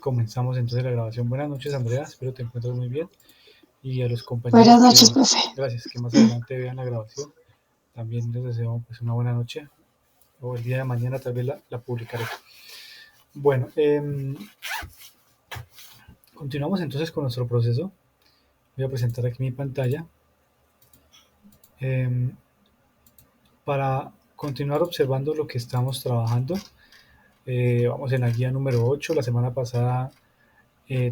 Comenzamos entonces la grabación. Buenas noches, Andrea. Espero te encuentres muy bien. Y a los compañeros Buenas noches, que, profe. gracias, que más adelante vean la grabación, también les deseo pues una buena noche. O el día de mañana tal vez la publicaré. Bueno, continuamos entonces con nuestro proceso. Voy a presentar aquí mi pantalla. em, para continuar observando lo que estamos trabajando. Vamos en la guía número 8. La semana pasada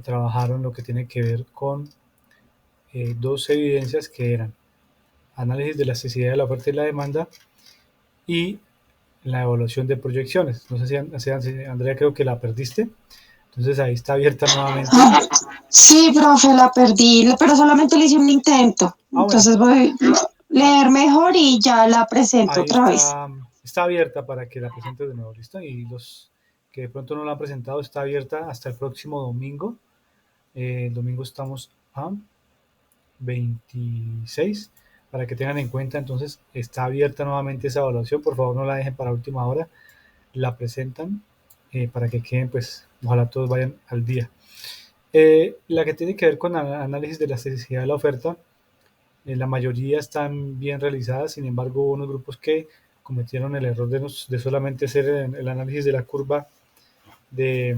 trabajaron lo que tiene que ver con dos evidencias que eran análisis de elasticidad de la oferta y la demanda y la evaluación de proyecciones. No sé si Andrea, creo que la perdiste. Entonces ahí está abierta nuevamente. Ah, sí, profe, la perdí, pero solamente le hice un intento. Bueno, Entonces voy a leer mejor y ya la presento ahí otra vez. está abierta para que la presentes de nuevo, ¿listo? Y los que de pronto no la han presentado, está abierta hasta el próximo domingo. El domingo estamos a 26, para que tengan en cuenta. Entonces está abierta nuevamente esa evaluación. Por favor, no la dejen para última hora. La presentan para que queden, pues, ojalá todos vayan al día. La que tiene que ver con análisis de la necesidad de la oferta, la mayoría están bien realizadas. Sin embargo, hubo unos grupos que cometieron el error de solamente hacer el análisis de la curva de,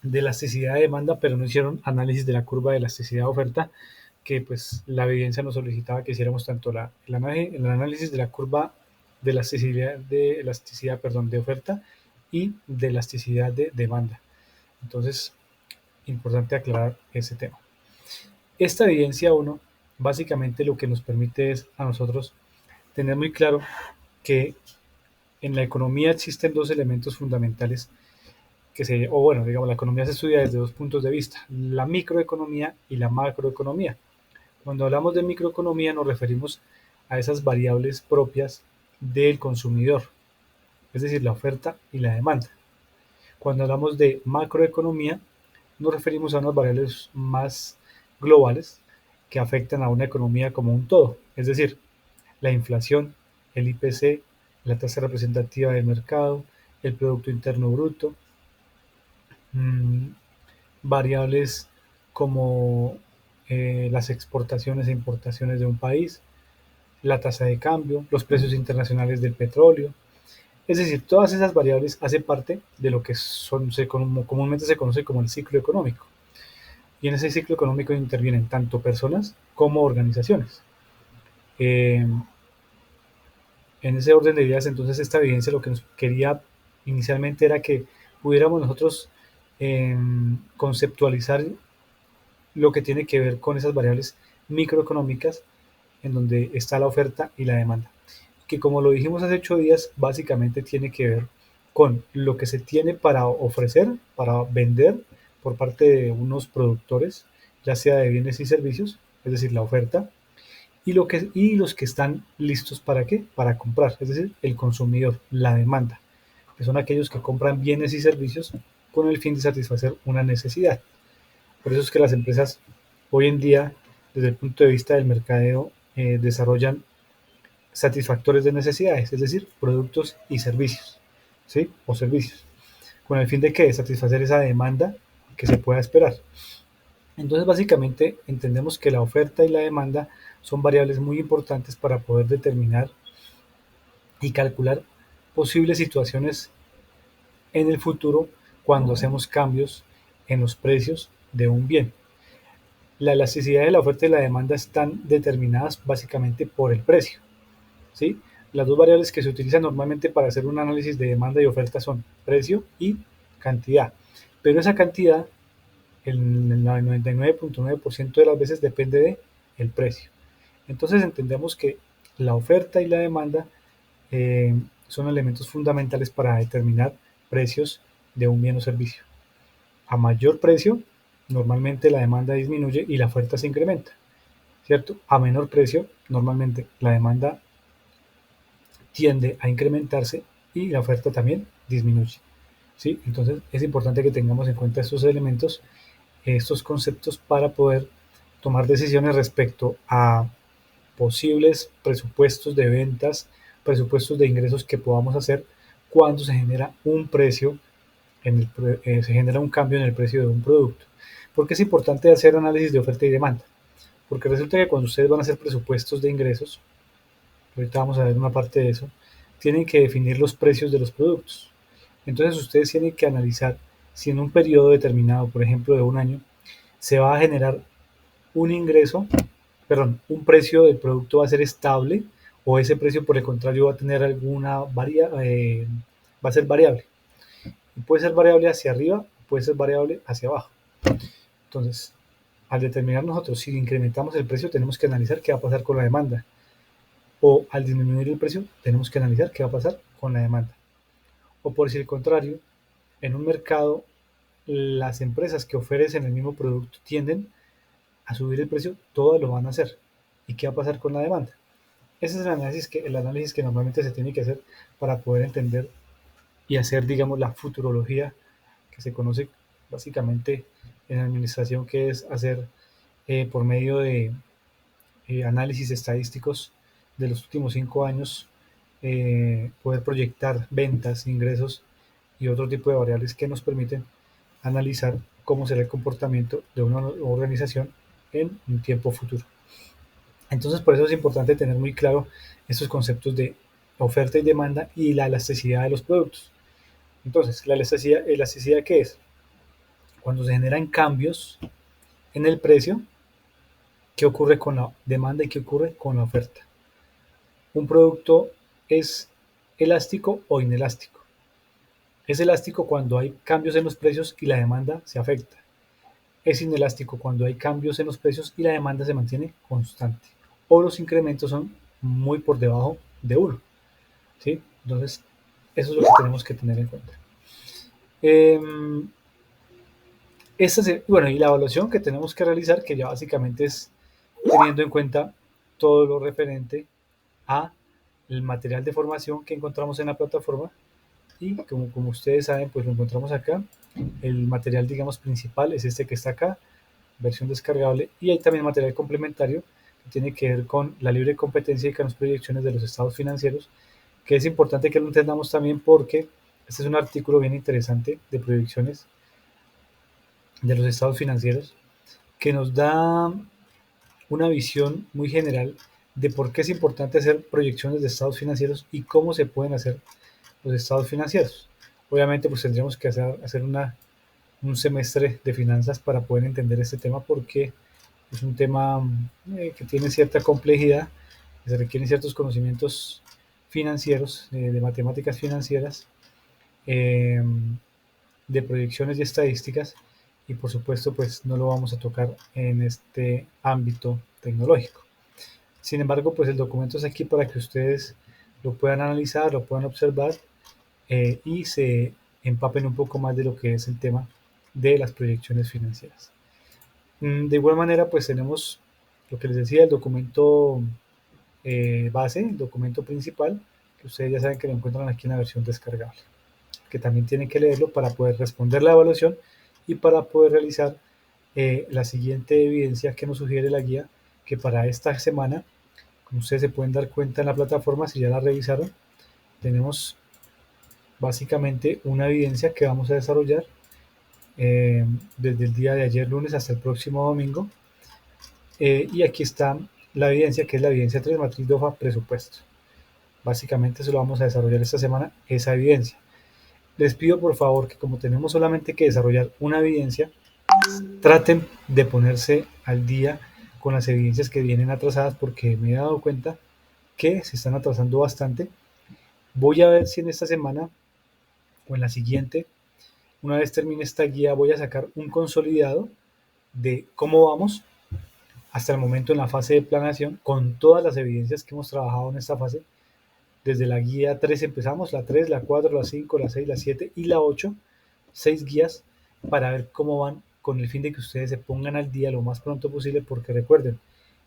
de elasticidad de demanda, pero no hicieron análisis de la curva de elasticidad de oferta, que pues la evidencia nos solicitaba que hiciéramos tanto el análisis de la curva de elasticidad, perdón, de oferta y de elasticidad de demanda. Entonces, importante aclarar ese tema. Esta evidencia 1 básicamente lo que nos permite es a nosotros tener muy claro que en la economía existen dos elementos fundamentales o bueno, digamos, la economía se estudia desde dos puntos de vista, la microeconomía y la macroeconomía. Cuando hablamos de microeconomía nos referimos a esas variables propias del consumidor, es decir, la oferta y la demanda. Cuando hablamos de macroeconomía nos referimos a unas variables más globales que afectan a una economía como un todo, es decir, la inflación, el IPC, la tasa representativa del mercado, el Producto Interno Bruto, mmm, variables como las exportaciones e importaciones de un país, la tasa de cambio, los precios internacionales del petróleo. Es decir, todas esas variables hacen parte de lo que comúnmente se conoce como el ciclo económico. Y en ese ciclo económico intervienen tanto personas como organizaciones. Eh, en ese orden de ideas, entonces, esta evidencia lo que nos quería inicialmente era que pudiéramos nosotros conceptualizar lo que tiene que ver con esas variables microeconómicas en donde está la oferta y la demanda, que como lo dijimos hace 8 días, básicamente tiene que ver con lo que se tiene para ofrecer, para vender por parte de unos productores, ya sea de bienes y servicios, es decir, la oferta, y los que están listos para qué, para comprar, es decir, el consumidor, la demanda, que son aquellos que compran bienes y servicios con el fin de satisfacer una necesidad. Por eso es que las empresas hoy en día, desde el punto de vista del mercadeo, desarrollan satisfactores de necesidades, es decir, productos y servicios, ¿sí? O servicios, con el fin de que satisfacer esa demanda que se pueda esperar. Entonces, básicamente, entendemos que la oferta y la demanda son variables muy importantes para poder determinar y calcular posibles situaciones en el futuro cuando hacemos cambios en los precios de un bien. La elasticidad de la oferta y la demanda están determinadas básicamente por el precio, ¿sí? Las dos variables que se utilizan normalmente para hacer un análisis de demanda y oferta son precio y cantidad. Pero esa cantidad, el 99.9% de las veces depende del precio. Entonces entendemos que la oferta y la demanda son elementos fundamentales para determinar precios de un bien o servicio. A mayor precio, normalmente la demanda disminuye y la oferta se incrementa, ¿cierto? A menor precio, normalmente la demanda tiende a incrementarse y la oferta también disminuye, ¿sí? Entonces es importante que tengamos en cuenta estos elementos, estos conceptos para poder tomar decisiones respecto a posibles presupuestos de ventas, presupuestos de ingresos que podamos hacer cuando se genera un precio se genera un cambio en el precio de un producto. ¿Por qué es importante hacer análisis de oferta y demanda? Porque resulta que cuando ustedes van a hacer presupuestos de ingresos, ahorita vamos a ver una parte de eso, tienen que definir los precios de los productos. Entonces ustedes tienen que analizar si en un periodo determinado, por ejemplo de un año, se va a generar un ingreso, perdón, un precio del producto va a ser estable o ese precio por el contrario va a tener va a ser variable. Y puede ser variable hacia arriba, puede ser variable hacia abajo. Entonces, al determinar nosotros si incrementamos el precio, tenemos que analizar qué va a pasar con la demanda. O al disminuir el precio, tenemos que analizar qué va a pasar con la demanda. O por si el contrario, en un mercado, las empresas que ofrecen el mismo producto tienden a subir el precio, todas lo van a hacer. ¿Y qué va a pasar con la demanda? Ese es el análisis que normalmente se tiene que hacer para poder entender y hacer, digamos, la futurología que se conoce básicamente en administración, que es hacer por medio de análisis estadísticos de los últimos 5 años, poder proyectar ventas, ingresos y otro tipo de variables que nos permiten analizar cómo será el comportamiento de una organización en un tiempo futuro. Entonces, por eso es importante tener muy claro estos conceptos de oferta y demanda y la elasticidad de los productos. Entonces, ¿elasticidad qué es? Cuando se generan cambios en el precio, ¿qué ocurre con la demanda y qué ocurre con la oferta? Un producto es elástico o inelástico. Es elástico cuando hay cambios en los precios y la demanda se afecta. Es inelástico cuando hay cambios en los precios y la demanda se mantiene constante. O los incrementos son muy por debajo de uno. ¿Sí? Entonces, eso es lo que tenemos que tener en cuenta. Eh, bueno, y la evaluación que tenemos que realizar, que ya básicamente es teniendo en cuenta todo lo referente a el material de formación que encontramos en la plataforma y como ustedes saben, pues lo encontramos acá. El material, digamos, principal es este que está acá, versión descargable, y hay también material complementario que tiene que ver con la libre competencia y con las proyecciones de los estados financieros, que es importante que lo entendamos también porque este es un artículo bien interesante de proyecciones de los estados financieros que nos da una visión muy general de por qué es importante hacer proyecciones de estados financieros y cómo se pueden hacer los estados financieros. Obviamente, pues tendríamos que hacer un semestre de finanzas para poder entender este tema porque es un tema que tiene cierta complejidad, que se requieren ciertos conocimientos financieros, de matemáticas financieras, eh, de proyecciones y estadísticas, y por supuesto pues no lo vamos a tocar en este ámbito tecnológico. Sin embargo, pues el documento es aquí para que ustedes lo puedan analizar, lo puedan observar y se empapen un poco más de lo que es el tema de las proyecciones financieras. De igual manera, pues tenemos lo que les decía, el documento base, el documento principal, que ustedes ya saben que lo encuentran aquí en la versión descargable, que también tienen que leerlo para poder responder la evaluación y para poder realizar la siguiente evidencia que nos sugiere la guía, que para esta semana, como ustedes se pueden dar cuenta en la plataforma, si ya la revisaron, tenemos básicamente una evidencia que vamos a desarrollar desde el día de ayer lunes hasta el próximo domingo. Y aquí está la evidencia, que es la evidencia 3, matriz DOFA, presupuesto. Básicamente eso lo vamos a desarrollar esta semana, esa evidencia. Les pido por favor que como tenemos solamente que desarrollar una evidencia, traten de ponerse al día con las evidencias que vienen atrasadas porque me he dado cuenta que se están atrasando bastante. Voy a ver si en esta semana o en la siguiente, una vez termine esta guía, voy a sacar un consolidado de cómo vamos hasta el momento en la fase de planeación con todas las evidencias que hemos trabajado en esta fase. Desde la guía 3 empezamos, la 3, la 4, la 5, la 6, la 7 y la 8, 6 guías para ver cómo van con el fin de que ustedes se pongan al día lo más pronto posible, porque recuerden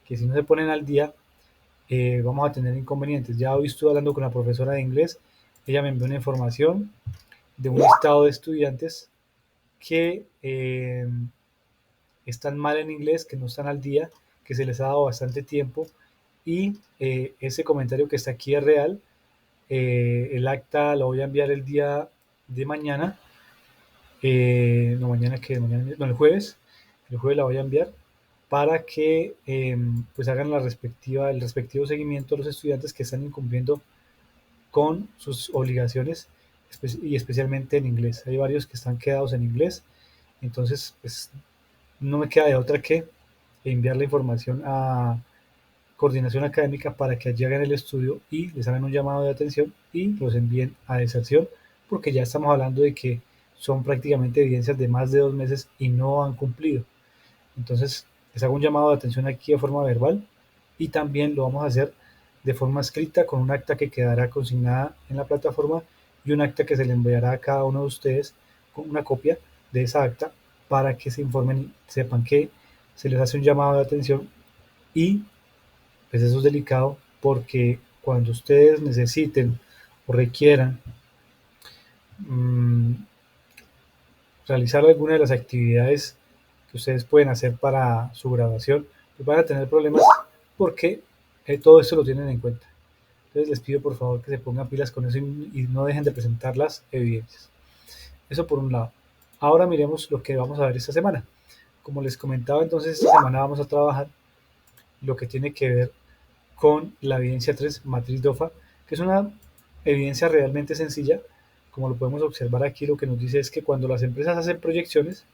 que si no se ponen al día vamos a tener inconvenientes. Ya hoy estuve hablando con la profesora de inglés, ella me envió una información de un listado de estudiantes que están mal en inglés, que no están al día, que se les ha dado bastante tiempo y ese comentario que está aquí es real. El acta lo voy a enviar el día de mañana no mañana que mañana, no, el jueves la voy a enviar para que pues hagan el respectivo seguimiento a los estudiantes que están incumpliendo con sus obligaciones y especialmente en inglés. Hay varios que están quedados en inglés, entonces pues no me queda de otra que enviar la información a coordinación académica para que allí hagan el estudio y les hagan un llamado de atención y los envíen a deserción, porque ya estamos hablando de que son prácticamente evidencias de más de 2 meses y no han cumplido. Entonces, les hago un llamado de atención aquí de forma verbal y también lo vamos a hacer de forma escrita con un acta que quedará consignada en la plataforma y un acta que se le enviará a cada uno de ustedes con una copia de esa acta para que se informen y sepan que se les hace un llamado de atención y pues eso es delicado porque cuando ustedes necesiten o requieran mmm, realizar alguna de las actividades que ustedes pueden hacer para su graduación, pues van a tener problemas porque todo esto lo tienen en cuenta. Entonces les pido por favor que se pongan pilas con eso y no dejen de presentar las evidencias. Eso por un lado. Ahora miremos lo que vamos a ver esta semana. Como les comentaba, entonces esta semana vamos a trabajar lo que tiene que ver con la evidencia 3 matriz DOFA, que es una evidencia realmente sencilla. Como lo podemos observar aquí, lo que nos dice es que cuando las empresas hacen proyecciones,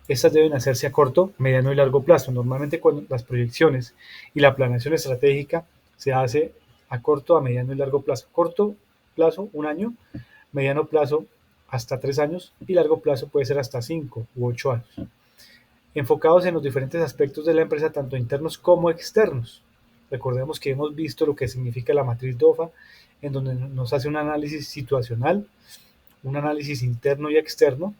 estas deben hacerse a corto, mediano y largo plazo. Normalmente cuando las proyecciones y la planeación estratégica se hace a corto, a mediano y largo plazo. Corto plazo, 1 año, mediano plazo hasta 3 años y largo plazo puede ser hasta 5 u 8 años. Enfocados en los diferentes aspectos de la empresa, tanto internos como externos. Recordemos que hemos visto lo que significa la matriz DOFA, en donde nos hace un análisis situacional, un análisis interno y externo,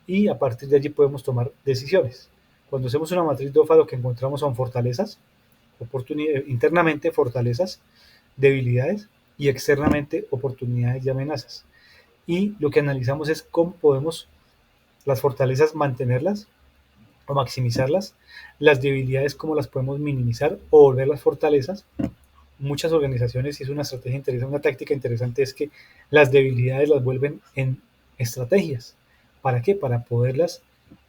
y a partir de allí podemos tomar decisiones. Cuando hacemos una matriz DOFA lo que encontramos son fortalezas, internamente fortalezas, debilidades y externamente oportunidades y amenazas. Y lo que analizamos es cómo podemos las fortalezas mantenerlas o maximizarlas, las debilidades cómo las podemos minimizar o volver las fortalezas. Muchas organizaciones, y es una estrategia interesante, una táctica interesante, es que las debilidades las vuelven en estrategias. ¿Para qué? Para poderlas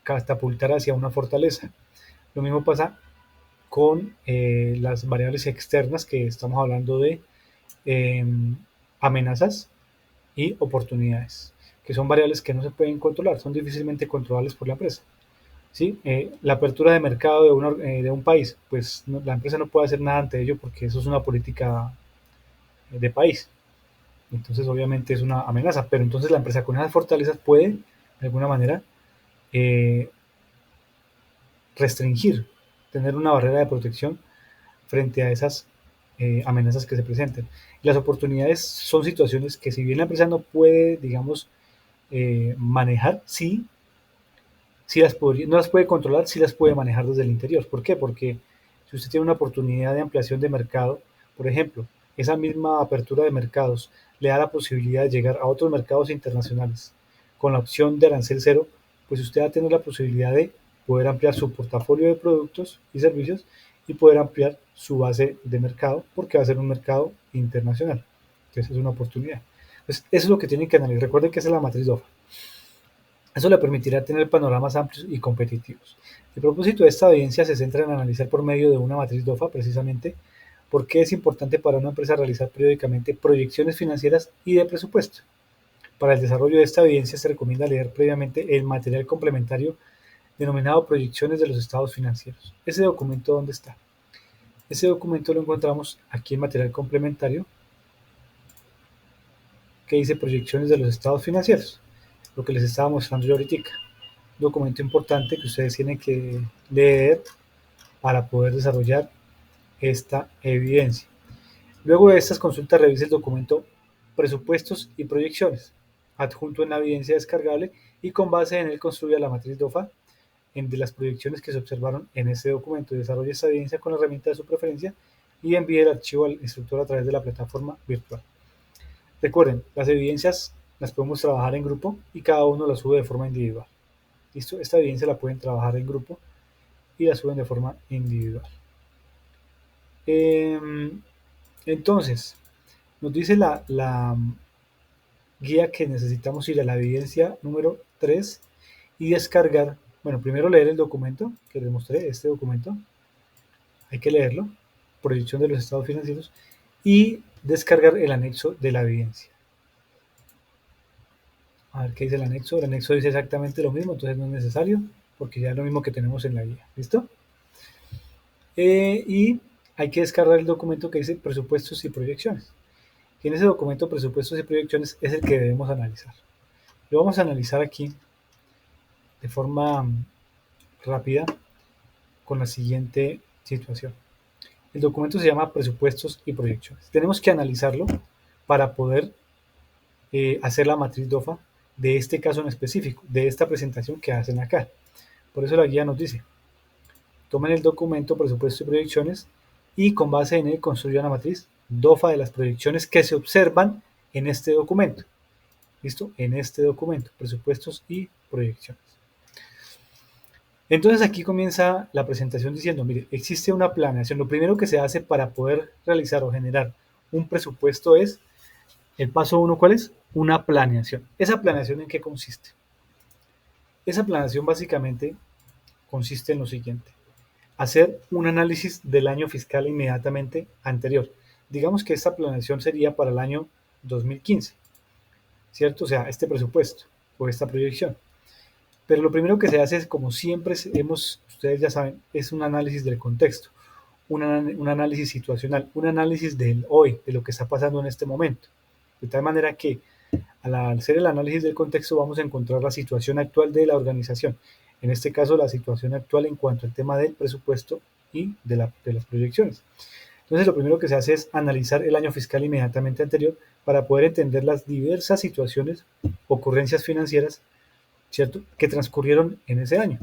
catapultar hacia una fortaleza. Lo mismo pasa con las variables externas, que estamos hablando de eh, amenazas y oportunidades, que son variables que no se pueden controlar, son difícilmente controlables por la empresa. ¿Sí? La apertura de mercado de un país, pues no, la empresa no puede hacer nada ante ello porque eso es una política de país. Entonces, obviamente es una amenaza, pero entonces la empresa con esas fortalezas puede, de alguna manera, eh, restringir, tener una barrera de protección frente a esas amenazas que se presenten. Y las oportunidades son situaciones que si bien la empresa no puede, digamos, manejar, sí, no las puede controlar, sí las puede manejar desde el interior. ¿Por qué? Porque si usted tiene una oportunidad de ampliación de mercado, por ejemplo, esa misma apertura de mercados le da la posibilidad de llegar a otros mercados internacionales con la opción de arancel cero, pues usted va a tener la posibilidad de poder ampliar su portafolio de productos y servicios y poder ampliar su base de mercado porque va a ser un mercado internacional. Entonces es una oportunidad. Pues eso es lo que tienen que analizar. Recuerden que esa es la matriz DOFA. Eso le permitirá tener panoramas amplios y competitivos. El propósito de esta evidencia se centra en analizar por medio de una matriz DOFA precisamente por qué es importante para una empresa realizar periódicamente proyecciones financieras y de presupuesto. Para el desarrollo de esta evidencia se recomienda leer previamente el material complementario denominado Proyecciones de los estados financieros. ¿Ese documento dónde está? Ese documento lo encontramos aquí en material complementario que dice Proyecciones de los estados financieros, lo que les estaba mostrando yo ahorita. Documento importante que ustedes tienen que leer para poder desarrollar esta evidencia. Luego de estas consultas, revise el documento Presupuestos y Proyecciones, adjunto en la evidencia descargable y con base en él construya la matriz DOFA de las proyecciones que se observaron en ese documento. Desarrolle esta evidencia con la herramienta de su preferencia y envíe el archivo al instructor a través de la plataforma virtual. Recuerden, las evidencias las podemos trabajar en grupo y cada uno las sube de forma individual. ¿Listo? Esta evidencia la pueden trabajar en grupo y la suben de forma individual. Entonces, nos dice la guía que necesitamos ir a la evidencia número 3 y descargar, bueno, primero leer el documento que les mostré, este documento, hay que leerlo, proyección de los estados financieros, y descargar el anexo de la evidencia. A ver qué dice el anexo. El anexo dice exactamente lo mismo, entonces no es necesario, porque ya es lo mismo que tenemos en la guía. ¿Listo? Y hay que descargar el documento que dice presupuestos y proyecciones. Y en ese documento presupuestos y proyecciones es el que debemos analizar. Lo vamos a analizar aquí de forma rápida con la siguiente situación. El documento se llama presupuestos y proyecciones. Tenemos que analizarlo para poder hacer la matriz DOFA de este caso en específico, de esta presentación que hacen acá. Por eso la guía nos dice, tomen el documento presupuestos y proyecciones y con base en él construyan la matriz DOFA de las proyecciones que se observan en este documento. ¿Listo? En este documento, presupuestos y proyecciones. Entonces aquí comienza la presentación diciendo, mire, existe una planeación. Lo primero que se hace para poder realizar o generar un presupuesto es, el paso uno, ¿cuál es? Una planeación. ¿Esa planeación en qué consiste? Esa planeación básicamente consiste en lo siguiente. Hacer un análisis del año fiscal inmediatamente anterior. Digamos que esta planeación sería para el año 2015, ¿cierto? O sea, este presupuesto o esta proyección. Pero lo primero que se hace es, como siempre ustedes ya saben, es un análisis del contexto, un análisis situacional, un análisis del hoy, de lo que está pasando en este momento. De tal manera que al hacer el análisis del contexto vamos a encontrar la situación actual de la organización. En este caso, la situación actual en cuanto al tema del presupuesto y de las proyecciones. Entonces, lo primero que se hace es analizar el año fiscal inmediatamente anterior para poder entender las diversas situaciones, ocurrencias financieras, ¿cierto?, que transcurrieron en ese año.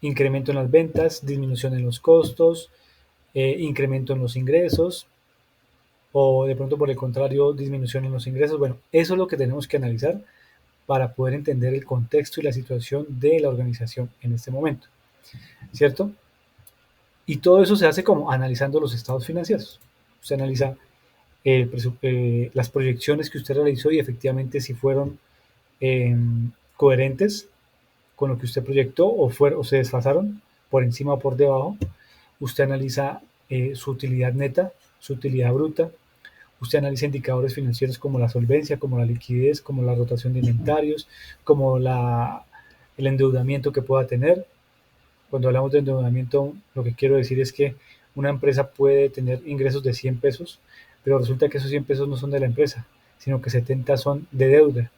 Incremento en las ventas, disminución en los costos, incremento en los ingresos, o de pronto por el contrario, disminución en los ingresos. Bueno, eso es lo que tenemos que analizar para poder entender el contexto y la situación de la organización en este momento, ¿cierto? Y todo eso se hace como analizando los estados financieros. Usted analiza las proyecciones que usted realizó y efectivamente si fueron eh, coherentes con lo que usted proyectó o se desfasaron por encima o por debajo. Usted analiza su utilidad neta, su utilidad bruta. Usted analiza indicadores financieros como la solvencia, como la liquidez, como la rotación de inventarios, como el endeudamiento que pueda tener. Cuando hablamos de endeudamiento, lo que quiero decir es que una empresa puede tener ingresos de 100 pesos, pero resulta que esos 100 pesos no son de la empresa, sino que 70 son de deuda.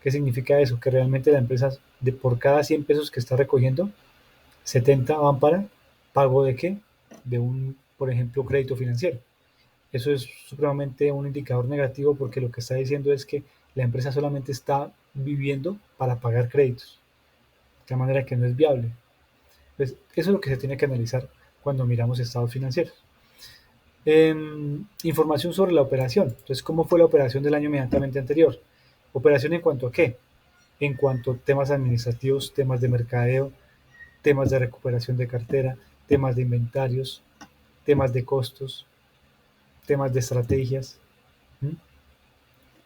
¿Qué significa eso? Que realmente la empresa, por cada 100 pesos que está recogiendo, 70 van para pago de qué? De un, por ejemplo, crédito financiero. Eso es supremamente un indicador negativo porque lo que está diciendo es que la empresa solamente está viviendo para pagar créditos, de manera que no es viable. Entonces, eso es lo que se tiene que analizar cuando miramos estados financieros. Información sobre la operación. Entonces, ¿cómo fue la operación del año inmediatamente anterior? ¿Operación en cuanto a qué? En cuanto a temas administrativos, temas de mercadeo, temas de recuperación de cartera, temas de inventarios, temas de costos, temas de estrategias. ¿Mm?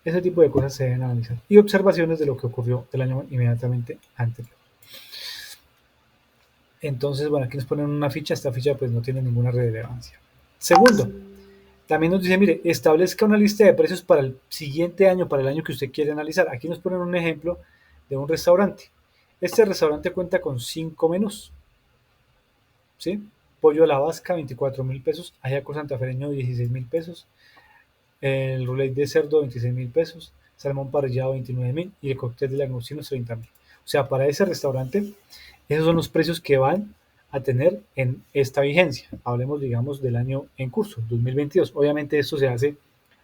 Ese tipo de cosas se deben analizar. Y observaciones de lo que ocurrió el año inmediatamente anterior. Entonces, bueno, aquí nos ponen una ficha. Esta ficha pues no tiene ninguna relevancia. Segundo, también nos dice, mire, establezca una lista de precios para el siguiente año, para el año que usted quiere analizar. Aquí nos ponen un ejemplo de un restaurante. Este restaurante cuenta con 5 menús. ¿Sí? Pollo a la vasca, 24.000 pesos. Ajiaco santafereño, 16.000 pesos. El roulette de cerdo, 26.000 pesos. Salmón parrillado, 29.000. Y el cóctel de langostinos, 30.000. O sea, para ese restaurante, esos son los precios que van a tener en esta vigencia. Hablemos, digamos, del año en curso, 2022. Obviamente esto se hace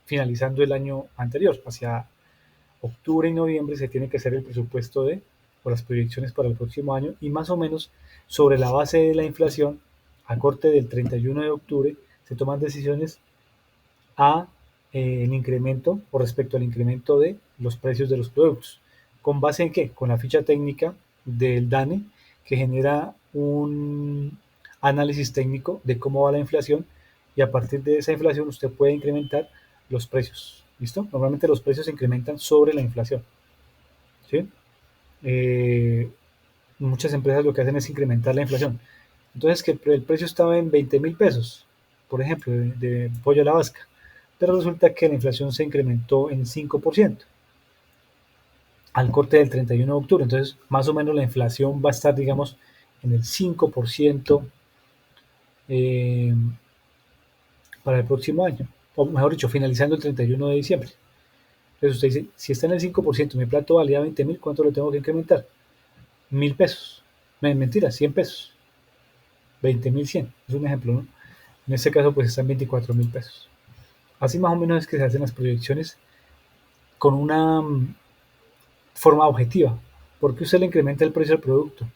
finalizando el año anterior. Hacia octubre y noviembre se tiene que hacer el presupuesto o las proyecciones para el próximo año y más o menos sobre la base de la inflación, a corte del 31 de octubre, se toman decisiones a el incremento o respecto al incremento de los precios de los productos. ¿Con base en qué? Con la ficha técnica del DANE que genera un análisis técnico de cómo va la inflación y a partir de esa inflación usted puede incrementar los precios. ¿Listo? Normalmente los precios se incrementan sobre la inflación. ¿Sí? eh, muchas empresas lo que hacen es incrementar la inflación. Entonces, que el precio estaba en 20.000 pesos, por ejemplo, de pollo a la vasca, pero resulta que la inflación se incrementó en 5% al corte del 31 de octubre. Entonces, más o menos la inflación va a estar, digamos, en el 5% eh, para el próximo año, o mejor dicho, finalizando el 31 de diciembre. Entonces usted dice, si está en el 5%, mi plato valía 20.000, ¿cuánto lo tengo que incrementar? 1.000 pesos. Mentira, 100 pesos. 20.100, es un ejemplo, ¿no? En este caso, pues están 24.000 pesos. Así más o menos es que se hacen las proyecciones con una forma objetiva. ¿Por qué usted le incrementa el precio del producto?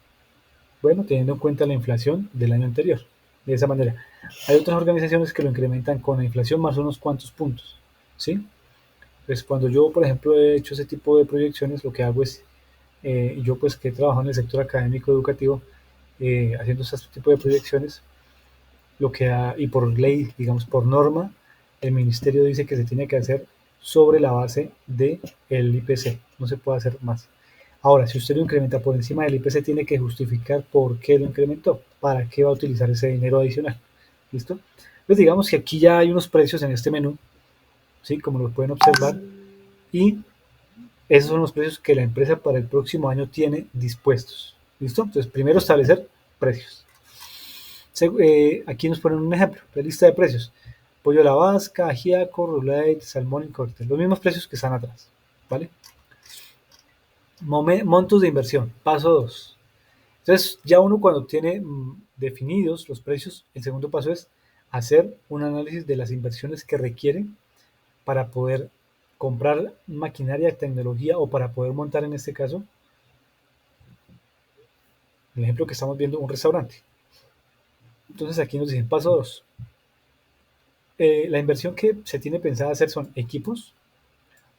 Bueno, teniendo en cuenta la inflación del año anterior. De esa manera. Hay otras organizaciones que lo incrementan con la inflación más unos cuantos puntos. ¿Sí? Pues cuando yo, por ejemplo, he hecho ese tipo de proyecciones, lo que hago es, yo pues que he trabajado en el sector académico educativo, haciendo este tipo de proyecciones, lo que y por ley, digamos, por norma, el ministerio dice que se tiene que hacer sobre la base del IPC, no se puede hacer más. Ahora, si usted lo incrementa por encima del IPC, tiene que justificar por qué lo incrementó, para qué va a utilizar ese dinero adicional. ¿Listo? Pues digamos que aquí ya hay unos precios en este menú, ¿sí? Como lo pueden observar, y esos son los precios que la empresa para el próximo año tiene dispuestos. ¿Listo? Entonces, primero establecer precios. Aquí nos ponen un ejemplo, la lista de precios. Pollo a la vasca, ajíaco, roulette, salmón y cóctel. Los mismos precios que están atrás. ¿Vale? Montos de inversión. Paso 2. Entonces, ya uno cuando tiene definidos los precios, el segundo paso es hacer un análisis de las inversiones que requiere para poder comprar maquinaria, tecnología o para poder montar en este caso, el ejemplo que estamos viendo, un restaurante. Entonces aquí nos dicen paso 2. La inversión que se tiene pensada hacer son equipos,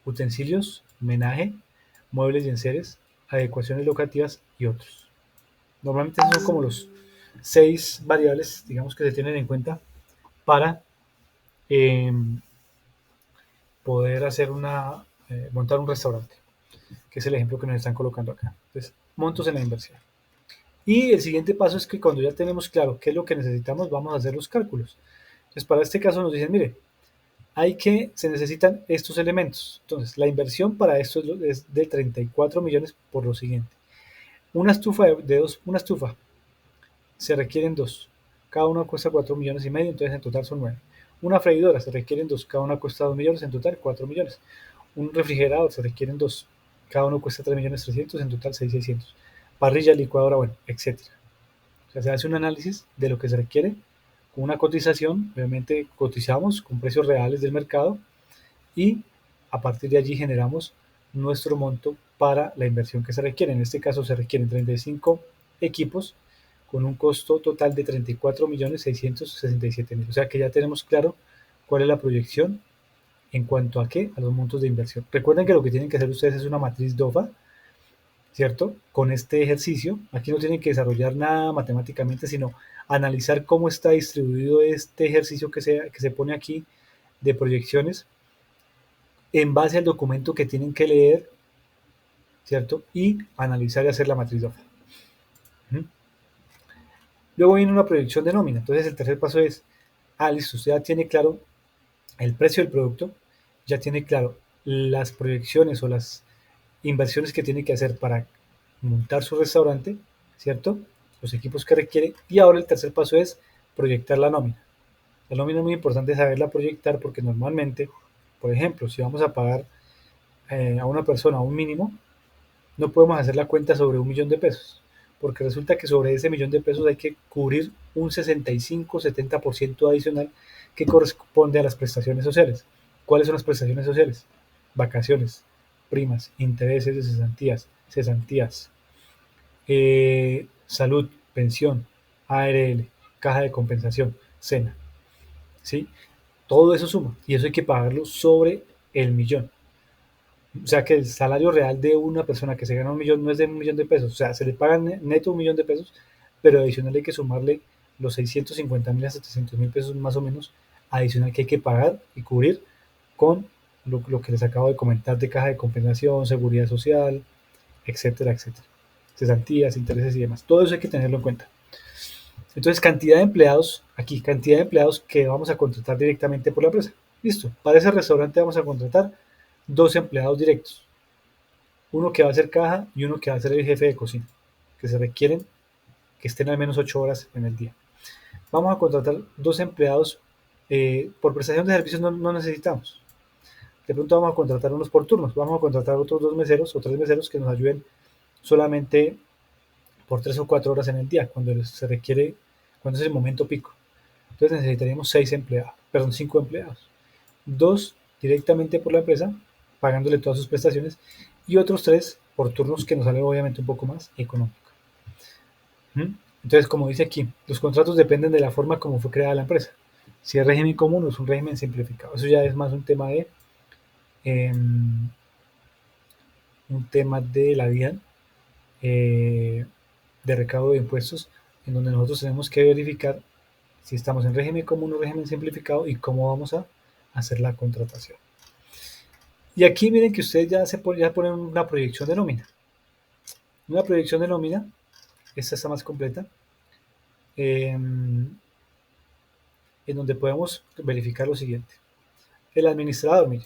utensilios, menaje, muebles y enseres, adecuaciones locativas y otros. Normalmente esos son como los 6 variables, digamos, que se tienen en cuenta para eh, poder hacer montar un restaurante, que es el ejemplo que nos están colocando acá. Entonces, montos en la inversión. Y el siguiente paso es que cuando ya tenemos claro qué es lo que necesitamos, vamos a hacer los cálculos. Entonces, para este caso nos dicen, mire, se necesitan estos elementos. Entonces, la inversión para esto es de 34 millones por lo siguiente. Una estufa una estufa, se requieren dos. Cada una cuesta 4 millones y medio, entonces en total son 9. Una freidora, se requieren dos. Cada una cuesta 2 millones, en total 4 millones. Un refrigerador, se requieren dos. Cada uno cuesta 3 millones 300, en total 6,600. Parrilla, licuadora, bueno, etcétera. O sea, se hace un análisis de lo que se requiere con una cotización, obviamente cotizamos con precios reales del mercado y a partir de allí generamos nuestro monto para la inversión que se requiere. En este caso se requieren 35 equipos con un costo total de 34.667.000. O sea que ya tenemos claro cuál es la proyección en cuanto a qué, a los montos de inversión. Recuerden que lo que tienen que hacer ustedes es una matriz DOFA, ¿cierto? Con este ejercicio, aquí no tienen que desarrollar nada matemáticamente, sino analizar cómo está distribuido este ejercicio que se pone aquí de proyecciones en base al documento que tienen que leer, ¿cierto? Y analizar y hacer la matriz DOFA. Luego viene una proyección de nómina. Entonces el tercer paso es, listo, usted ya tiene claro el precio del producto, ya tiene claro las proyecciones o las inversiones que tiene que hacer para montar su restaurante, ¿cierto? Los equipos que requiere. Y ahora el tercer paso es proyectar la nómina. La nómina es muy importante saberla proyectar porque normalmente, por ejemplo, si vamos a pagar a una persona un mínimo, no podemos hacer la cuenta sobre 1 millón de pesos, porque resulta que sobre ese millón de pesos hay que cubrir un 65-70% adicional que corresponde a las prestaciones sociales. ¿Cuáles son las prestaciones sociales? Vacaciones, primas, intereses de cesantías, salud, pensión, ARL, caja de compensación, SENA. ¿Sí? Todo eso suma y eso hay que pagarlo sobre el millón. O sea que el salario real de una persona que se gana 1 millón no es de 1 millón de pesos. O sea, se le paga neto 1 millón de pesos, pero adicional hay que sumarle los 650.000 a 700.000 pesos más o menos adicional que hay que pagar y cubrir con lo que les acabo de comentar de caja de compensación, seguridad social, etcétera, etcétera. Cesantías, intereses y demás. Todo eso hay que tenerlo en cuenta. Entonces, cantidad de empleados, aquí, cantidad de empleados que vamos a contratar directamente por la empresa. Listo. Para ese restaurante vamos a contratar 2 empleados directos. Uno que va a hacer caja y uno que va a ser el jefe de cocina, que se requieren que estén al menos 8 horas en el día. Vamos a contratar 2 empleados. Por prestación de servicios no necesitamos. De pronto vamos a contratar unos por turnos. Vamos a contratar otros 2 meseros o 3 meseros que nos ayuden solamente por 3 o 4 horas en el día, cuando se requiere, cuando es el momento pico. Entonces necesitaríamos 6 empleados, perdón, 5 empleados. 2 directamente por la empresa, pagándole todas sus prestaciones, y otros 3 por turnos, que nos sale obviamente un poco más económico. Entonces, como dice aquí, los contratos dependen de la forma como fue creada la empresa. Si es régimen común o es un régimen simplificado. Eso ya es más eh, un tema de la vida de recaudo de impuestos, en donde nosotros tenemos que verificar si estamos en régimen común o régimen simplificado y cómo vamos a hacer la contratación. Y aquí miren que ustedes ya ponen una proyección de nómina. Una proyección de nómina, esta está más completa, en donde podemos verificar lo siguiente. El administrador, mire,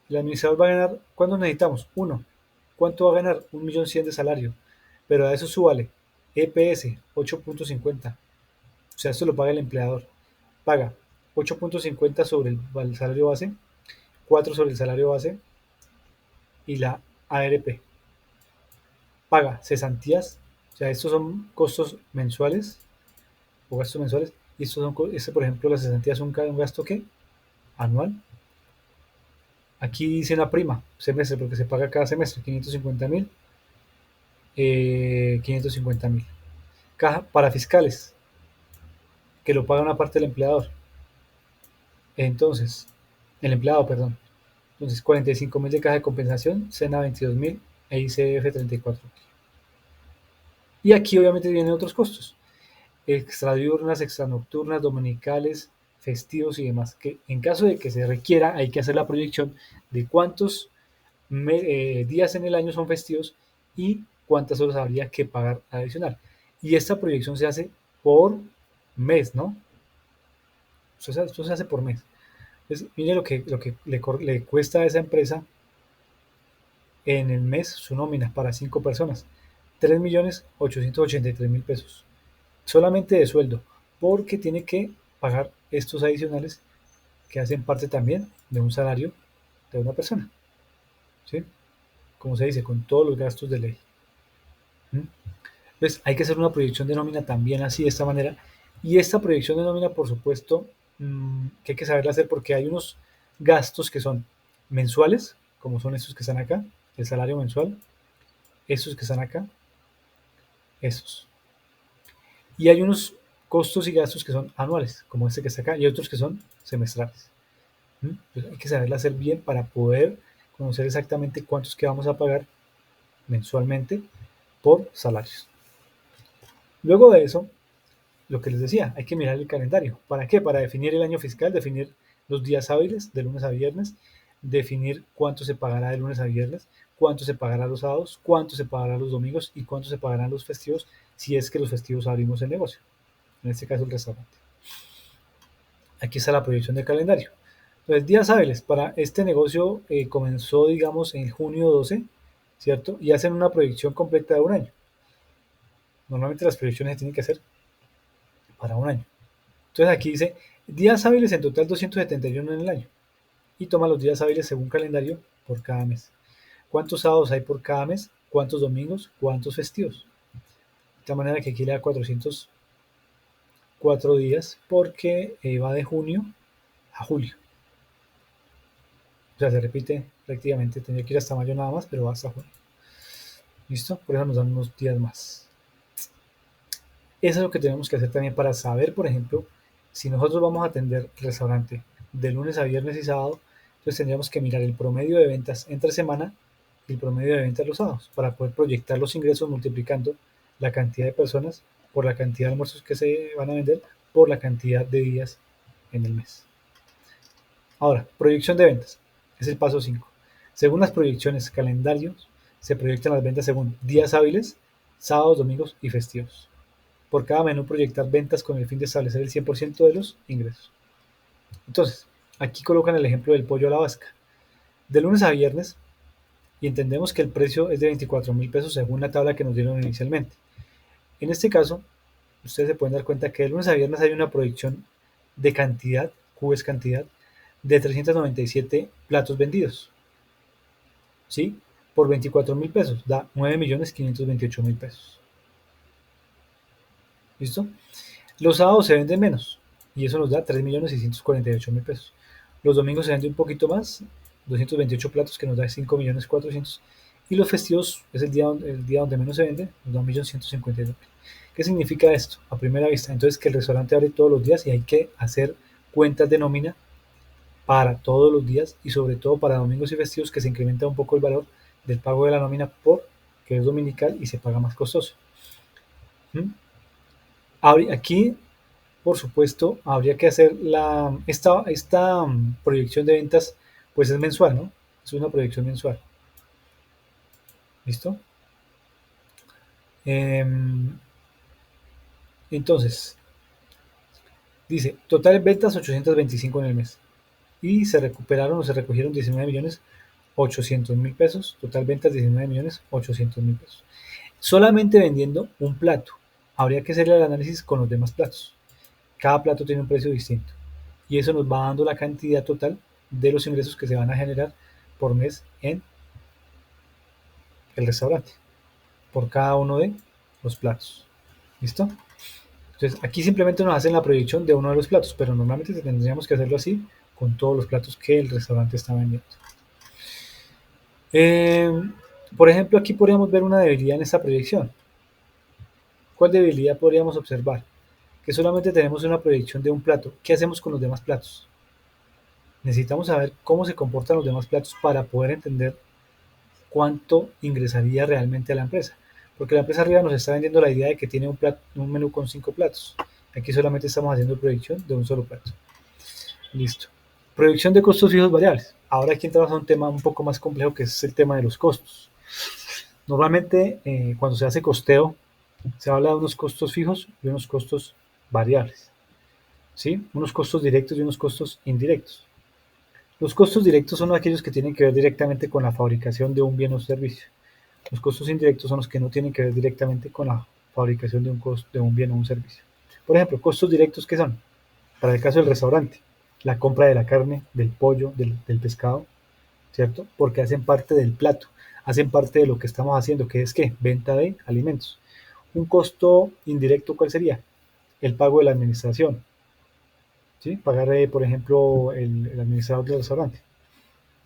el administrador va a ganar, ¿cuánto necesitamos? Uno. ¿Cuánto va a ganar? 1.100.000 de salario. Pero a eso súbale EPS 8.50. O sea, esto lo paga el empleador. Paga 8.50 sobre el salario base, 4 sobre el salario base y la ARP. Paga cesantías, o sea, estos son costos mensuales o gastos mensuales. Y estos son, por ejemplo, las cesantías son un gasto que anual. Aquí dice una prima, semestre, porque se paga cada semestre, 550.000. 550.000. Caja para fiscales, que lo paga una parte del empleador. Entonces, el empleado, perdón. Entonces, 45.000 de caja de compensación, SENA 22.000 e ICF 34.000. Y aquí obviamente vienen otros costos. Extradiurnas, extranocturnas, dominicales, festivos y demás. Que en caso de que se requiera, hay que hacer la proyección de cuántos días en el año son festivos y cuántas horas habría que pagar adicional. Y esta proyección se hace por mes, ¿no? Esto se hace por mes. Entonces, mire lo que le cuesta a esa empresa en el mes su nómina para 5 personas. 3.883.000 pesos. Solamente de sueldo. Porque tiene que pagar estos adicionales que hacen parte también de un salario de una persona. ¿Sí? Como se dice, con todos los gastos de ley. Entonces hay que hacer una proyección de nómina también así, de esta manera. Y esta proyección de nómina, por supuesto, que hay que saberla hacer, porque hay unos gastos que son mensuales, como son estos que están acá, el salario mensual, estos que están acá, estos. Y hay unos costos y gastos que son anuales, como este que está acá, y otros que son semestrales. Pues hay que saberla hacer bien para poder conocer exactamente cuántos que vamos a pagar mensualmente por salarios. Luego de eso, lo que les decía, hay que mirar el calendario. ¿Para qué? Para definir el año fiscal, definir los días hábiles de lunes a viernes, definir cuánto se pagará de lunes a viernes, cuánto se pagará los sábados, cuánto se pagará los domingos y cuánto se pagarán los festivos, si es que los festivos abrimos el negocio, en este caso el restaurante. Aquí está la proyección del calendario. Entonces, días hábiles para este negocio comenzó, digamos, en junio 12, ¿cierto? Y hacen una proyección completa de un año. Normalmente las proyecciones se tienen que hacer para un año. Entonces aquí dice días hábiles en total 271 en el año. Y toma los días hábiles según calendario por cada mes. ¿Cuántos sábados hay por cada mes? ¿Cuántos domingos? ¿Cuántos festivos? De tal manera que aquí le da 404 días porque va de junio a julio. O sea, se repite prácticamente, tendría que ir hasta mayo nada más, pero va hasta junio. ¿Listo? Por eso nos dan unos días más. Eso es lo que tenemos que hacer también para saber, por ejemplo, si nosotros vamos a atender el restaurante de lunes a viernes y sábado, entonces tendríamos que mirar el promedio de ventas entre semana y el promedio de ventas los sábados para poder proyectar los ingresos multiplicando la cantidad de personas por la cantidad de almuerzos que se van a vender por la cantidad de días en el mes. Ahora, proyección de ventas. Es el paso 5. Según las proyecciones calendarios, se proyectan las ventas según días hábiles, sábados, domingos y festivos. Por cada menú proyectar ventas con el fin de establecer el 100% de los ingresos. Entonces, aquí colocan el ejemplo del pollo a la vasca. De lunes a viernes, y entendemos que el precio es de 24.000 pesos según la tabla que nos dieron inicialmente. En este caso, ustedes se pueden dar cuenta que de lunes a viernes hay una proyección de cantidad, Q es cantidad, de 397 platos vendidos. ¿Sí? Por 24.000 pesos, da 9.528.000 pesos. ¿Listo? Los sábados se venden menos y eso nos da 3.648.000 pesos. Los domingos se vende un poquito más, 228 platos que nos da 5.400.000. Y los festivos es el día donde menos se vende, nos da 1.152.000. ¿Qué significa esto? A primera vista, entonces que el restaurante abre todos los días y hay que hacer cuentas de nómina para todos los días y sobre todo para domingos y festivos, que se incrementa un poco el valor del pago de la nómina por que es dominical y se paga más costoso. ¿Mm? Aquí, por supuesto, habría que hacer esta proyección de ventas, pues es mensual, ¿no? Es una proyección mensual. ¿Listo? Entonces, dice, total ventas 825 en el mes. Y se recuperaron o se recogieron 19.800.000 pesos. Total ventas 19.800.000 pesos. Solamente vendiendo un plato. Habría que hacer el análisis con los demás platos. Cada plato tiene un precio distinto. Y eso nos va dando la cantidad total de los ingresos que se van a generar por mes en el restaurante. Por cada uno de los platos. ¿Listo? Entonces aquí simplemente nos hacen la proyección de uno de los platos, pero normalmente tendríamos que hacerlo así con todos los platos que el restaurante está vendiendo. Eh, por ejemplo, aquí podríamos ver una debilidad en esta proyección. ¿Cuál debilidad podríamos observar? Que solamente tenemos una proyección de un plato. ¿Qué hacemos con los demás platos? Necesitamos saber cómo se comportan los demás platos para poder entender cuánto ingresaría realmente a la empresa. Porque la empresa arriba nos está vendiendo la idea de que tiene un menú con 5 platos. Aquí solamente estamos haciendo proyección de un solo plato. Listo. Proyección de costos fijos variables. Ahora aquí entramos a un tema un poco más complejo, que es el tema de los costos. Normalmente, cuando se hace costeo, se habla de unos costos fijos y unos costos variables. ¿Sí? Unos costos directos y unos costos indirectos. Los costos directos son aquellos que tienen que ver directamente con la fabricación de un bien o servicio. Los costos indirectos son los que no tienen que ver directamente con la fabricación de un bien o un servicio. Por ejemplo, costos directos, ¿qué son? Para el caso del restaurante, la compra de la carne, del pollo, del pescado, ¿cierto? Porque hacen parte del plato, hacen parte de lo que estamos haciendo, que es ¿qué? Venta de alimentos. Un costo indirecto, ¿cuál sería? El pago de la administración, ¿sí? Pagar, por ejemplo, el administrador del restaurante.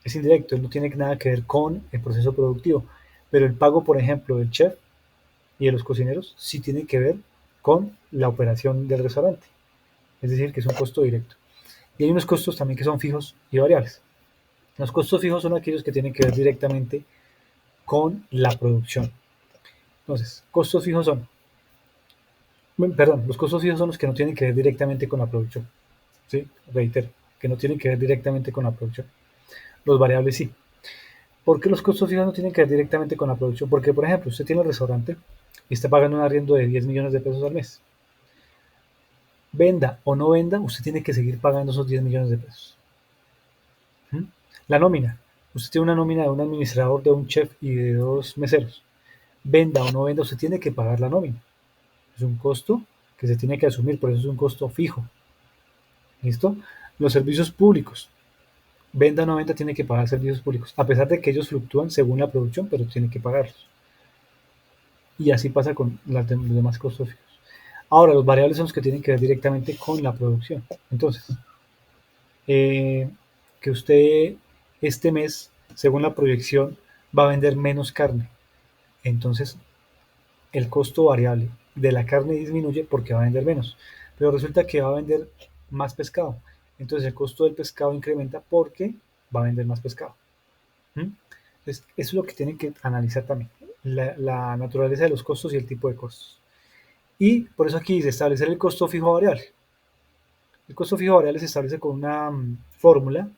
Es indirecto, no tiene nada que ver con el proceso productivo, pero el pago, por ejemplo, del chef y de los cocineros sí tiene que ver con la operación del restaurante, es decir, que es un costo directo. Y hay unos costos también que son fijos y variables. Los costos fijos son aquellos que tienen que ver directamente con la producción. Entonces, costos fijos son, perdón, los costos fijos son los que no tienen que ver directamente con la producción. ¿Sí? Reitero, que no tienen que ver directamente con la producción. Los variables sí. ¿Por qué los costos fijos no tienen que ver directamente con la producción? Porque, por ejemplo, usted tiene un restaurante y está pagando un arriendo de 10 millones de pesos al mes. Venda o no venda, usted tiene que seguir pagando esos 10 millones de pesos. ¿Mm? La nómina. Usted tiene una nómina de un administrador, de un chef y de 2 meseros. Venda o no venda, usted tiene que pagar la nómina. Es un costo que se tiene que asumir, por eso es un costo fijo. ¿Listo? Los servicios públicos. Venda o no venda, tiene que pagar servicios públicos, a pesar de que ellos fluctúan según la producción, pero tiene que pagarlos. Y así pasa con los demás costos fijos. Ahora, los variables son los que tienen que ver directamente con la producción. Entonces, eh, que usted este mes, según la proyección, va a vender menos carne. Entonces, el costo variable de la carne disminuye porque va a vender menos. Pero resulta que va a vender más pescado. Entonces, el costo del pescado incrementa porque va a vender más pescado. ¿Mm? Entonces, eso es lo que tienen que analizar también. La naturaleza de los costos y el tipo de costos. Y por eso aquí dice establecer el costo fijo variable. El costo fijo variable se establece con una fórmula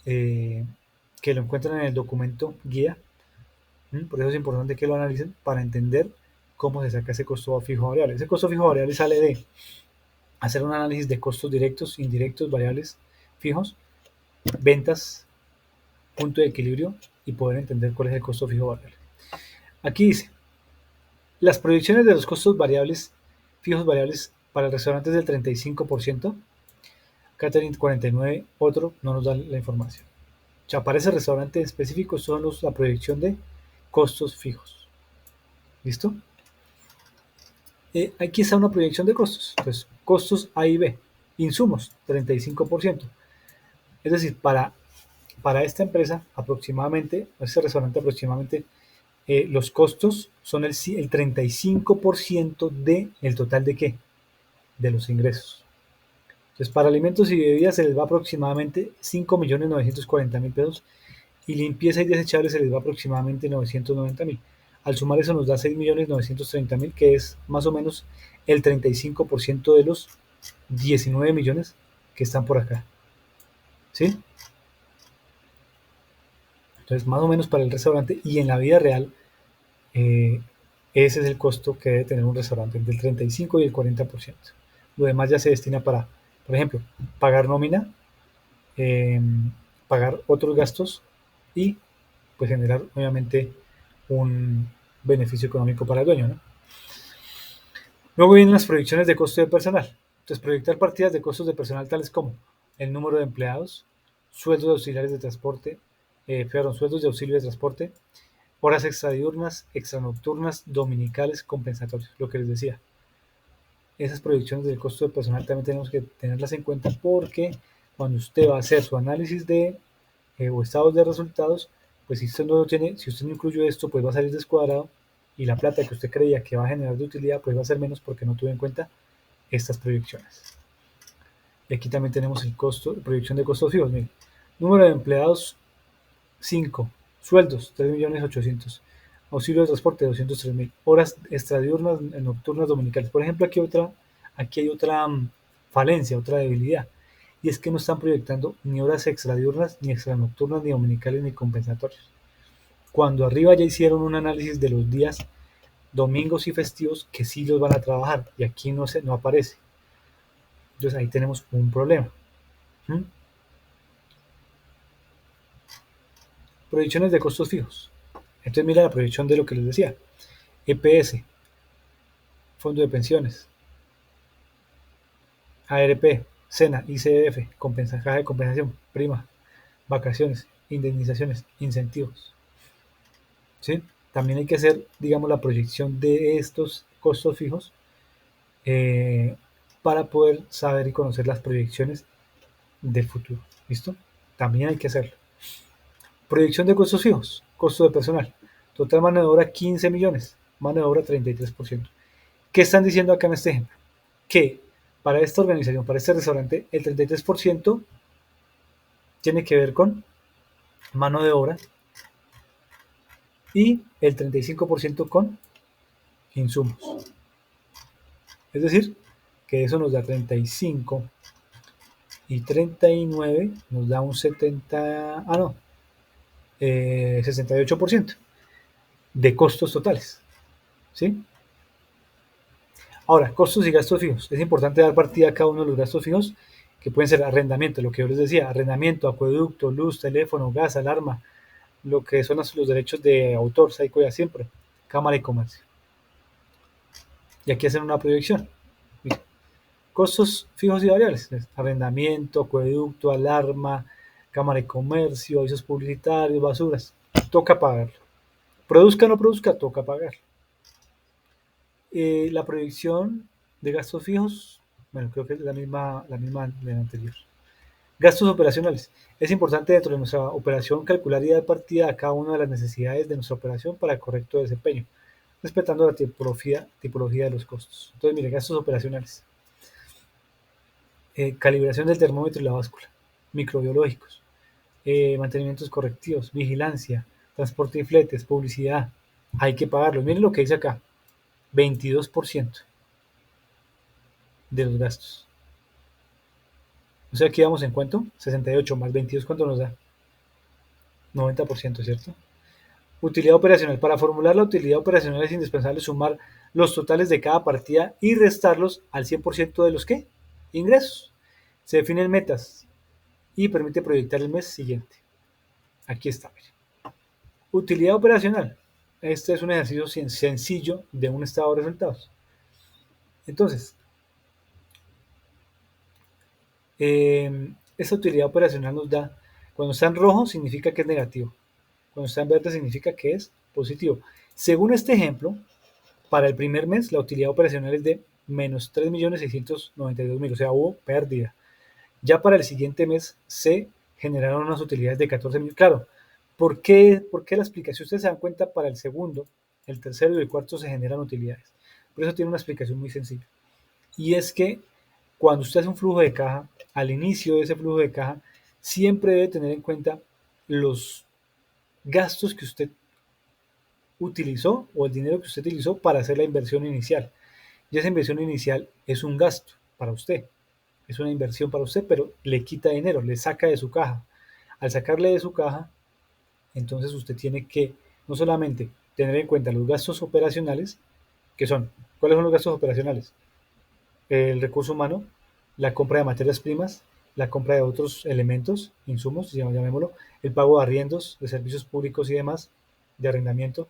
eh, que lo encuentran en el documento guía. Por eso es importante que lo analicen para entender cómo se saca ese costo fijo variable. Ese costo fijo variable sale de hacer un análisis de costos directos, indirectos, variables, fijos, ventas, punto de equilibrio y poder entender cuál es el costo fijo variable. Aquí dice, las proyecciones de los costos variables, fijos variables para el restaurante es del 35%, catering 49%, otro no nos da la información. O sea, para ese restaurante específico son la proyección de costos fijos. ¿Listo? Aquí está una proyección de costos. Entonces, costos A y B. Insumos, 35%. Es decir, para esta empresa, aproximadamente, este restaurante aproximadamente, los costos son el 35% del total de ¿qué? De los ingresos. Entonces, para alimentos y bebidas se les va aproximadamente 5.940.000 pesos y limpieza y desechables se les va aproximadamente 990.000. Al sumar eso nos da 6.930.000, que es más o menos el 35% de los 19 millones que están por acá. ¿Sí? Entonces, más o menos para el restaurante y en la vida real, ese es el costo que debe tener un restaurante, entre el 35 y el 40%. Lo demás ya se destina para, por ejemplo, pagar nómina, eh, pagar otros gastos y pues generar obviamente un beneficio económico para el dueño, ¿no? Luego vienen las proyecciones de costo de personal. Entonces, proyectar partidas de costos de personal tales como el número de empleados, sueldos de auxiliares de transporte, sueldos de auxilio de transporte, horas extradiurnas, extranocturnas, dominicales, compensatorios, lo que les decía. Esas proyecciones del costo de personal también tenemos que tenerlas en cuenta porque cuando usted va a hacer su análisis de o estados de resultados, pues si usted no lo tiene, si usted no incluyó esto, pues va a salir descuadrado y la plata que usted creía que va a generar de utilidad, pues va a ser menos porque no tuvo en cuenta estas proyecciones. Y aquí también tenemos el costo, proyección de costos fijos. Miren, número de empleados 5, sueldos 3.800.000, auxilio de transporte 203.000, horas extradiurnas, nocturnas, dominicales. Por ejemplo, aquí hay otra falencia, otra debilidad, y es que no están proyectando ni horas extradiurnas, ni extranocturnas, ni dominicales, ni compensatorios. Cuando arriba ya hicieron un análisis de los días domingos y festivos que sí los van a trabajar, y aquí no aparece. Entonces ahí tenemos un problema. ¿Mm? Proyecciones de costos fijos. Entonces mira la proyección de lo que les decía. EPS, Fondo de Pensiones, ARP, SENA, ICF, caja de compensación, prima, vacaciones, indemnizaciones, incentivos. ¿Sí? También hay que hacer, digamos, la proyección de estos costos fijos eh, para poder saber y conocer las proyecciones del futuro. ¿Listo? También hay que hacerlo. Proyección de costos fijos, costo de personal. Total mano de obra 15 millones, mano de obra 33%. ¿Qué están diciendo acá en este ejemplo? Que para esta organización, para este restaurante, el 33% tiene que ver con mano de obra y el 35% con insumos. Es decir, que eso nos da 35 y 39 nos da un 68% de costos totales. ¿Sí? Ahora, costos y gastos fijos. Es importante dar partida a cada uno de los gastos fijos que pueden ser arrendamiento, lo que yo les decía, arrendamiento, acueducto, luz, teléfono, gas, alarma, lo que son los derechos de autor, Saico ya siempre, Cámara y Comercio. Y aquí hacen una proyección. Mira, costos fijos y variables, arrendamiento, acueducto, alarma, Cámara y Comercio, avisos publicitarios, basuras, toca pagarlo. Produzca o no produzca, toca pagarlo. La proyección de gastos fijos, bueno, creo que es la misma de la anterior. Gastos operacionales. Es importante dentro de nuestra operación calcular y dar partida a cada una de las necesidades de nuestra operación para el correcto desempeño, respetando la tipología de los costos. Entonces, mire, gastos operacionales. Calibración del termómetro y la báscula. Microbiológicos. Mantenimientos correctivos. Vigilancia. Transporte y fletes. Publicidad. Hay que pagarlos. Miren lo que dice acá. 22% de los gastos. O sea, aquí vamos en cuánto? 68 más 22, ¿cuánto nos da? 90%, ¿cierto? Utilidad operacional. Para formular la utilidad operacional es indispensable sumar los totales de cada partida y restarlos al 100% de los ¿qué? Ingresos. Se definen metas y permite proyectar el mes siguiente. Aquí está. Utilidad operacional. Este es un ejercicio sencillo de un estado de resultados. Entonces, esta utilidad operacional nos da, cuando está en rojo significa que es negativo, cuando está en verde significa que es positivo. Según este ejemplo, para el primer mes la utilidad operacional es de menos 3.692.000, o sea, hubo pérdida. Ya para el siguiente mes se generaron unas utilidades de 14 millones. Claro, ¿por qué la explicación? Si ustedes se dan cuenta, para el segundo, el tercero y el cuarto se generan utilidades. Por eso tiene una explicación muy sencilla. Y es que cuando usted hace un flujo de caja, al inicio de ese flujo de caja, siempre debe tener en cuenta los gastos que usted utilizó o el dinero que usted utilizó para hacer la inversión inicial. Y esa inversión inicial es un gasto para usted, es una inversión para usted, pero le quita dinero, le saca de su caja. Al sacarle de su caja, entonces usted tiene que no solamente tener en cuenta los gastos operacionales, que son, ¿cuáles son los gastos operacionales? El recurso humano, la compra de materias primas, la compra de otros elementos, insumos, llamémoslo, el pago de arriendos, de servicios públicos y demás, de arrendamiento,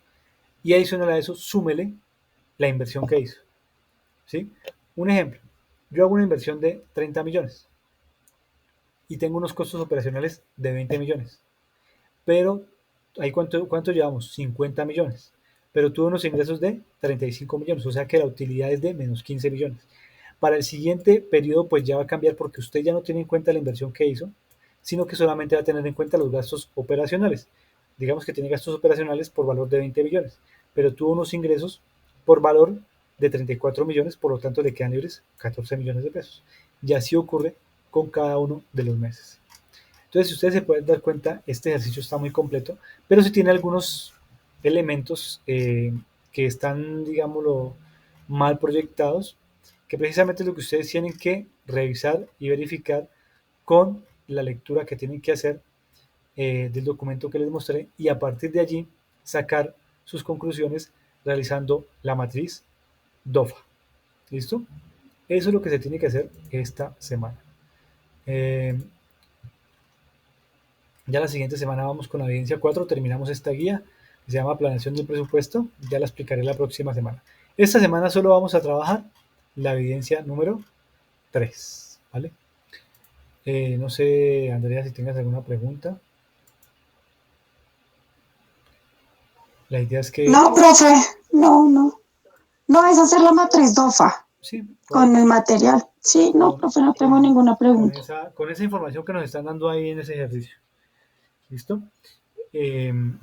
y adicional a eso, súmele la inversión que hizo. ¿Sí? Un ejemplo, yo hago una inversión de 30 millones y tengo unos costos operacionales de 20 millones, pero ahí cuánto llevamos? 50 millones, pero tuve unos ingresos de 35 millones, o sea que la utilidad es de menos 15 millones. Para el siguiente periodo, pues ya va a cambiar porque usted ya no tiene en cuenta la inversión que hizo, sino que solamente va a tener en cuenta los gastos operacionales. Digamos que tiene gastos operacionales por valor de 20 millones, pero tuvo unos ingresos por valor de 34 millones, por lo tanto le quedan libres 14 millones de pesos. Y así ocurre con cada uno de los meses. Entonces, si ustedes se pueden dar cuenta, este ejercicio está muy completo, pero sí tiene algunos elementos que están, digámoslo, mal proyectados, que precisamente es lo que ustedes tienen que revisar y verificar con la lectura que tienen que hacer del documento que les mostré y a partir de allí sacar sus conclusiones realizando la matriz DOFA. ¿Listo? Eso es lo que se tiene que hacer esta semana. Ya la siguiente semana vamos con la evidencia 4, terminamos esta guía que se llama planeación del presupuesto, ya la explicaré la próxima semana. Esta semana solo vamos a trabajar la evidencia número 3, ¿vale? No sé, Andrea, si tengas alguna pregunta. La idea es que... No, profe, no, no. No es hacer la matriz DOFA Sí, con el material. Sí, no, con, profe, no tengo con, ninguna con pregunta. esa información que nos están dando ahí en ese ejercicio. ¿Listo?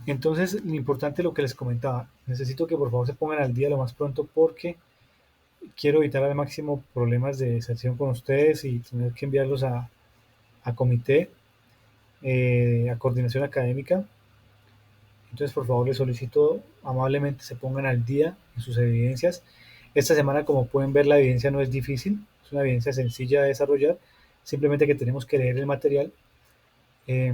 Entonces, lo importante, lo que les comentaba, necesito que por favor se pongan al día lo más pronto porque quiero evitar al máximo problemas de deserción con ustedes y tener que enviarlos a comité, a coordinación académica. Entonces, por favor, les solicito amablemente se pongan al día en sus evidencias. Esta semana, como pueden ver, la evidencia no es difícil, es una evidencia sencilla de desarrollar, simplemente que tenemos que leer el material eh,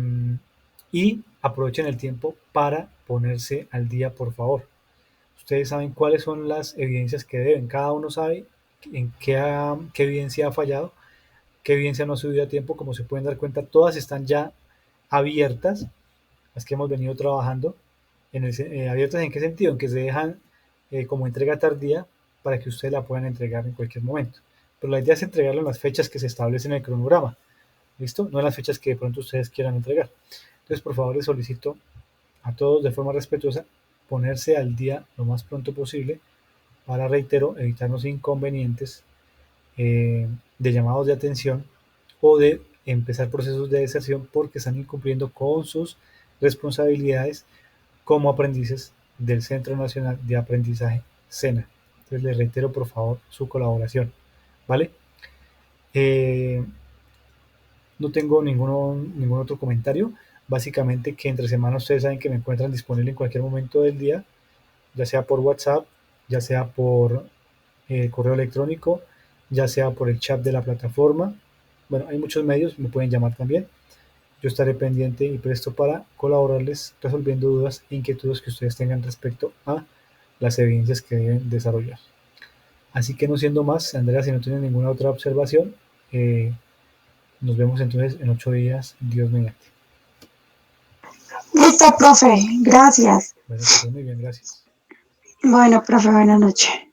y aprovechen el tiempo para ponerse al día, por favor. Ustedes saben cuáles son las evidencias que deben, cada uno sabe en qué evidencia ha fallado, qué evidencia no ha subido a tiempo, como se pueden dar cuenta, todas están ya abiertas, las que hemos venido trabajando. ¿Abiertas en qué sentido? En que se dejan como entrega tardía para que ustedes la puedan entregar en cualquier momento. Pero la idea es entregarlo en las fechas que se establecen en el cronograma. ¿Listo? No en las fechas que de pronto ustedes quieran entregar. Entonces, por favor, les solicito a todos de forma respetuosa ponerse al día lo más pronto posible para, reitero, evitarnos inconvenientes de llamados de atención o de empezar procesos de deserción porque están incumpliendo con sus responsabilidades como aprendices del Centro Nacional de Aprendizaje SENA. Entonces les reitero por favor su colaboración, ¿vale? No tengo ningún otro comentario. Básicamente que entre semana ustedes saben que me encuentran disponible en cualquier momento del día, ya sea por WhatsApp, ya sea por correo electrónico, ya sea por el chat de la plataforma. Bueno, hay muchos medios, me pueden llamar también. Yo estaré pendiente y presto para colaborarles resolviendo dudas e inquietudes que ustedes tengan respecto a las evidencias que deben desarrollar. Así que no siendo más, Andrea, si no tiene ninguna otra observación, eh, nos vemos entonces en 8 días, Dios mediante. Listo, profe. Gracias. Bueno, que estés muy bien, gracias. Bueno, profe, buenas noches.